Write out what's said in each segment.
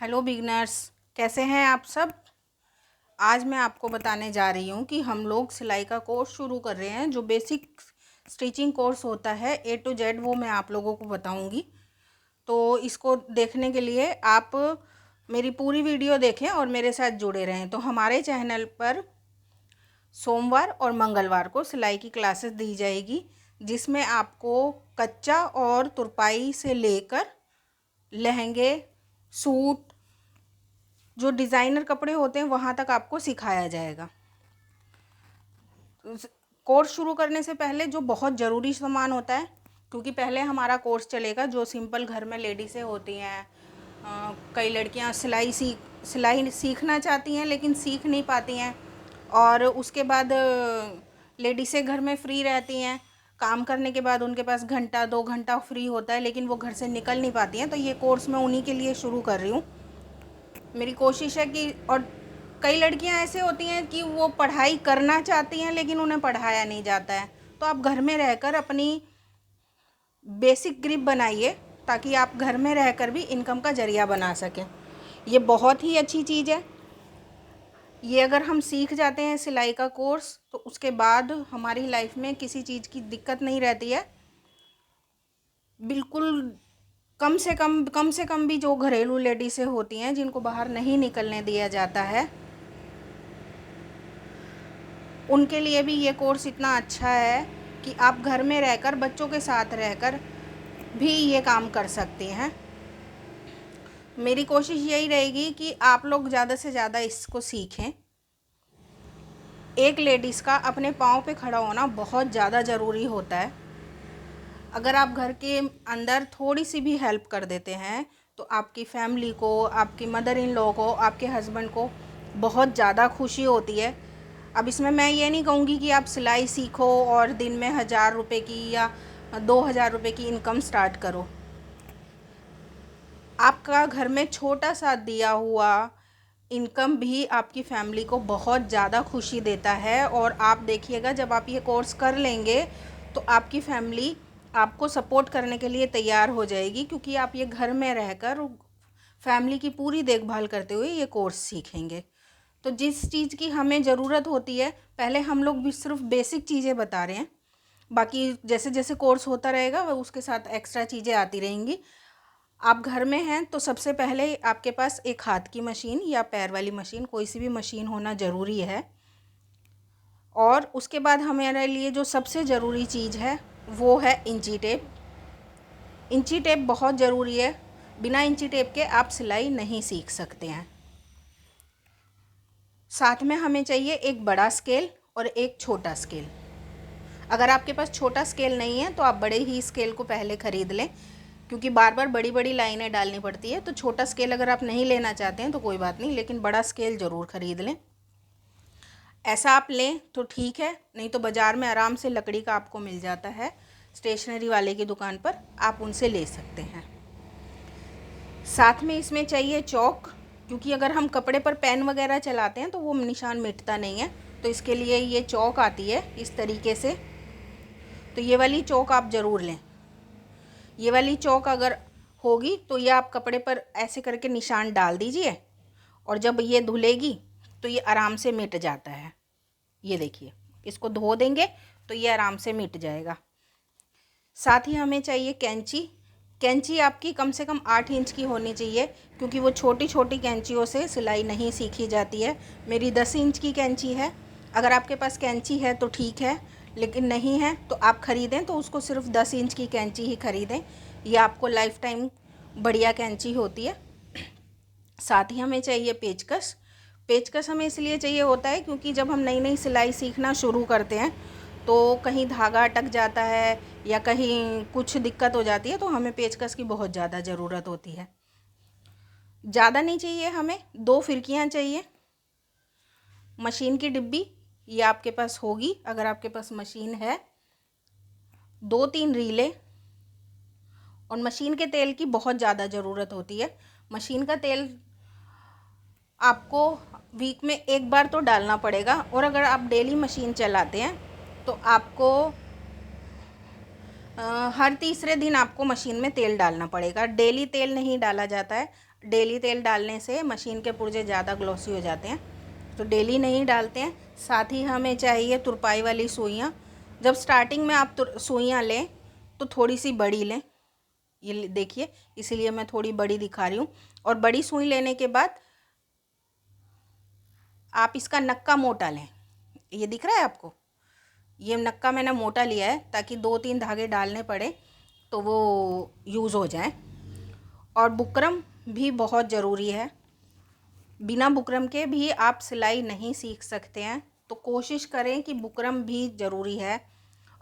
Hello beginners, कैसे हैं आप सब। आज मैं आपको बताने जा रही हूँ कि हम लोग सिलाई का कोर्स शुरू कर रहे हैं। जो बेसिक स्टिचिंग कोर्स होता है A to Z, वो मैं आप लोगों को बताऊँगी। तो इसको देखने के लिए आप मेरी पूरी वीडियो देखें और मेरे साथ जुड़े रहें। तो हमारे चैनल पर सोमवार और मंगलवार को सिलाई की क्लासेस दी जाएगी, जिसमें आपको कच्चा और तुरपाई से लेकर लहंगे, सूट, जो डिज़ाइनर कपड़े होते हैं वहाँ तक आपको सिखाया जाएगा। कोर्स शुरू करने से पहले जो बहुत ज़रूरी सामान होता है, क्योंकि पहले हमारा कोर्स चलेगा जो सिंपल घर में लेडीज़ें होती हैं। कई लड़कियाँ सिलाई सीखना चाहती हैं लेकिन सीख नहीं पाती हैं, और उसके बाद लेडीज़ें घर में फ्री रहती हैं। काम करने के बाद उनके पास घंटा 2 घंटा फ्री होता है, लेकिन वो घर से निकल नहीं पाती हैं। तो ये कोर्स मैं उन्हीं के लिए शुरू कर रही हूँ। मेरी कोशिश है कि, और कई लड़कियां ऐसे होती हैं कि वो पढ़ाई करना चाहती हैं लेकिन उन्हें पढ़ाया नहीं जाता है। तो आप घर में रहकर अपनी बेसिक ग्रिप बनाइए, ताकि आप घर में रहकर भी इनकम का ज़रिया बना सकें। ये बहुत ही अच्छी चीज़ है। ये अगर हम सीख जाते हैं सिलाई का कोर्स, तो उसके बाद हमारी लाइफ में किसी चीज़ की दिक्कत नहीं रहती है। बिल्कुल कम से कम भी जो घरेलू लेडीज़ें होती हैं, जिनको बाहर नहीं निकलने दिया जाता है, उनके लिए भी ये कोर्स इतना अच्छा है कि आप घर में रहकर, बच्चों के साथ रहकर भी ये काम कर सकती हैं। मेरी कोशिश यही रहेगी कि आप लोग ज़्यादा से ज़्यादा इसको सीखें। एक लेडीज़ का अपने पाँव पे खड़ा होना बहुत ज़्यादा ज़रूरी होता है। अगर आप घर के अंदर थोड़ी सी भी हेल्प कर देते हैं, तो आपकी फैमिली को, आपकी मदर इन लॉ को, आपके हस्बैंड को बहुत ज़्यादा खुशी होती है। अब इसमें मैं ये नहीं कहूँगी कि आप सिलाई सीखो और दिन में 1000 रुपये की या 2000 रुपये की इनकम स्टार्ट करो। आपका घर में छोटा सा दिया हुआ इनकम भी आपकी फैमिली को बहुत ज़्यादा खुशी देता है। और आप देखिएगा, जब आप ये कोर्स कर लेंगे तो आपकी फैमिली आपको सपोर्ट करने के लिए तैयार हो जाएगी, क्योंकि आप ये घर में रहकर फैमिली की पूरी देखभाल करते हुए ये कोर्स सीखेंगे। तो जिस चीज़ की हमें ज़रूरत होती है, पहले हम लोग भी सिर्फ बेसिक चीज़ें बता रहे हैं, बाकी जैसे जैसे कोर्स होता रहेगा वह उसके साथ एक्स्ट्रा चीज़ें आती रहेंगी। आप घर में हैं तो सबसे पहले आपके पास एक हाथ की मशीन या पैर वाली मशीन, कोई सी भी मशीन होना ज़रूरी है। और उसके बाद हमारे लिए जो सबसे ज़रूरी चीज़ है वो है इंची टेप। इंची टेप बहुत ज़रूरी है। बिना इंची टेप के आप सिलाई नहीं सीख सकते हैं। साथ में हमें चाहिए एक बड़ा स्केल और एक छोटा स्केल। अगर आपके पास छोटा स्केल नहीं है तो आप बड़े ही स्केल को पहले ख़रीद लें, क्योंकि बार बार बड़ी बड़ी लाइनें डालनी पड़ती है। तो छोटा स्केल अगर आप नहीं लेना चाहते हैं तो कोई बात नहीं, लेकिन बड़ा स्केल ज़रूर ख़रीद लें। ऐसा आप लें तो ठीक है, नहीं तो बाज़ार में आराम से लकड़ी का आपको मिल जाता है। स्टेशनरी वाले की दुकान पर आप उनसे ले सकते हैं। साथ में इसमें चाहिए चौक, क्योंकि अगर हम कपड़े पर पेन वगैरह चलाते हैं तो वो निशान मिटता नहीं है। तो इसके लिए ये चौक आती है इस तरीके से। तो ये वाली चौक आप ज़रूर लें। ये वाली चौक अगर होगी तो ये आप कपड़े पर ऐसे करके निशान डाल दीजिए, और जब ये धुलेगी तो ये आराम से मिट जाता है। ये देखिए, इसको धो देंगे तो ये आराम से मिट जाएगा। साथ ही हमें चाहिए कैंची। कैंची आपकी कम से कम 8 इंच की होनी चाहिए, क्योंकि वो छोटी छोटी कैंचियों से सिलाई नहीं सीखी जाती है। मेरी 10 इंच की कैंची है। अगर आपके पास कैंची है तो ठीक है, लेकिन नहीं है तो आप ख़रीदें तो उसको सिर्फ 10 इंच की कैंची ही ख़रीदें। ये आपको लाइफ टाइम बढ़िया कैंची होती है। साथ ही हमें चाहिए पेचकस। पेचकस हमें इसलिए चाहिए होता है क्योंकि जब हम नई नई सिलाई सीखना शुरू करते हैं तो कहीं धागा अटक जाता है या कहीं कुछ दिक्कत हो जाती है, तो हमें पेचकस की बहुत ज़्यादा ज़रूरत होती है। ज़्यादा नहीं चाहिए, हमें 2 फिरकियाँ चाहिए। मशीन की डिब्बी ये आपके पास होगी अगर आपके पास मशीन है। 2-3 रीले, और मशीन के तेल की बहुत ज़्यादा ज़रूरत होती है। मशीन का तेल आपको वीक में एक बार तो डालना पड़ेगा, और अगर आप डेली मशीन चलाते हैं तो आपको हर तीसरे दिन आपको मशीन में तेल डालना पड़ेगा। डेली तेल नहीं डाला जाता है। डेली तेल डालने से मशीन के पुर्जे ज़्यादा ग्लॉसी हो जाते हैं, तो डेली नहीं डालते हैं। साथ ही हमें चाहिए तुरपाई वाली सुइयाँ। जब स्टार्टिंग में आप सुइयाँ लें तो थोड़ी सी बड़ी लें, ये देखिए, इसीलिए मैं थोड़ी बड़ी दिखा रही हूँ। और बड़ी सुई लेने के बाद आप इसका नक्का मोटा लें। ये दिख रहा है आपको, ये नक्का मैंने मोटा लिया है ताकि 2-3 धागे डालने पड़े तो वो यूज़ हो जाए। और बुकरम भी बहुत ज़रूरी है, बिना बुकरम के भी आप सिलाई नहीं सीख सकते हैं, तो कोशिश करें कि बुकरम भी ज़रूरी है।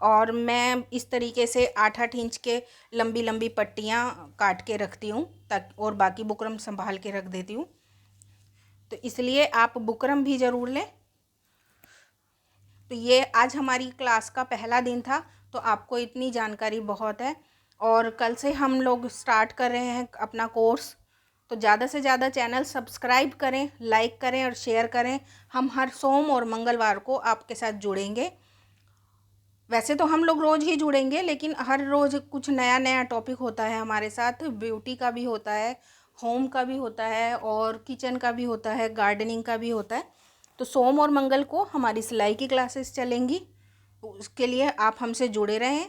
और मैं इस तरीके से 8-8 इंच के लंबी लंबी पट्टियाँ काट के रखती हूँ ताकि, और बाकी बुकरम संभाल के रख देती हूँ, तो इसलिए आप बुकरम भी ज़रूर लें। तो ये आज हमारी क्लास का पहला दिन था, तो आपको इतनी जानकारी बहुत है। और कल से हम लोग स्टार्ट कर रहे हैं अपना कोर्स, तो ज़्यादा से ज़्यादा चैनल सब्सक्राइब करें, लाइक करें और शेयर करें। हम हर सोम और मंगलवार को आपके साथ जुड़ेंगे। वैसे तो हम लोग रोज़ ही जुड़ेंगे, लेकिन हर रोज़ कुछ नया नया टॉपिक होता है हमारे साथ। ब्यूटी का भी होता है, होम का भी होता है, और किचन का भी होता है, गार्डनिंग का भी होता है। तो सोम और मंगल को हमारी सिलाई की क्लासेस चलेंगी, उसके लिए आप हमसे जुड़े रहें।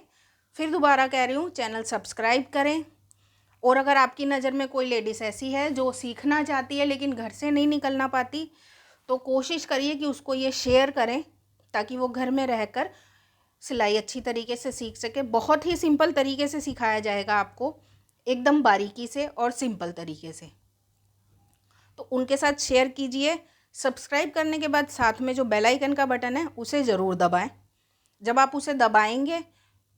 फिर दोबारा कह रही हूँ, चैनल सब्सक्राइब करें। और अगर आपकी नज़र में कोई लेडीज़ ऐसी है जो सीखना चाहती है लेकिन घर से नहीं निकलना पाती, तो कोशिश करिए कि उसको ये शेयर करें ताकि वो घर में रहकर सिलाई अच्छी तरीके से सीख सके। बहुत ही सिंपल तरीके से सिखाया जाएगा आपको, एकदम बारीकी से और सिंपल तरीके से। तो उनके साथ शेयर कीजिए। सब्सक्राइब करने के बाद साथ में जो बेल आइकन का बटन है उसे ज़रूर दबाएं। जब आप उसे दबाएंगे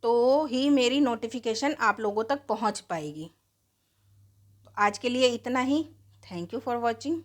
तो ही मेरी नोटिफिकेशन आप लोगों तक पहुंच पाएगी। तो आज के लिए इतना ही। Thank you for watching.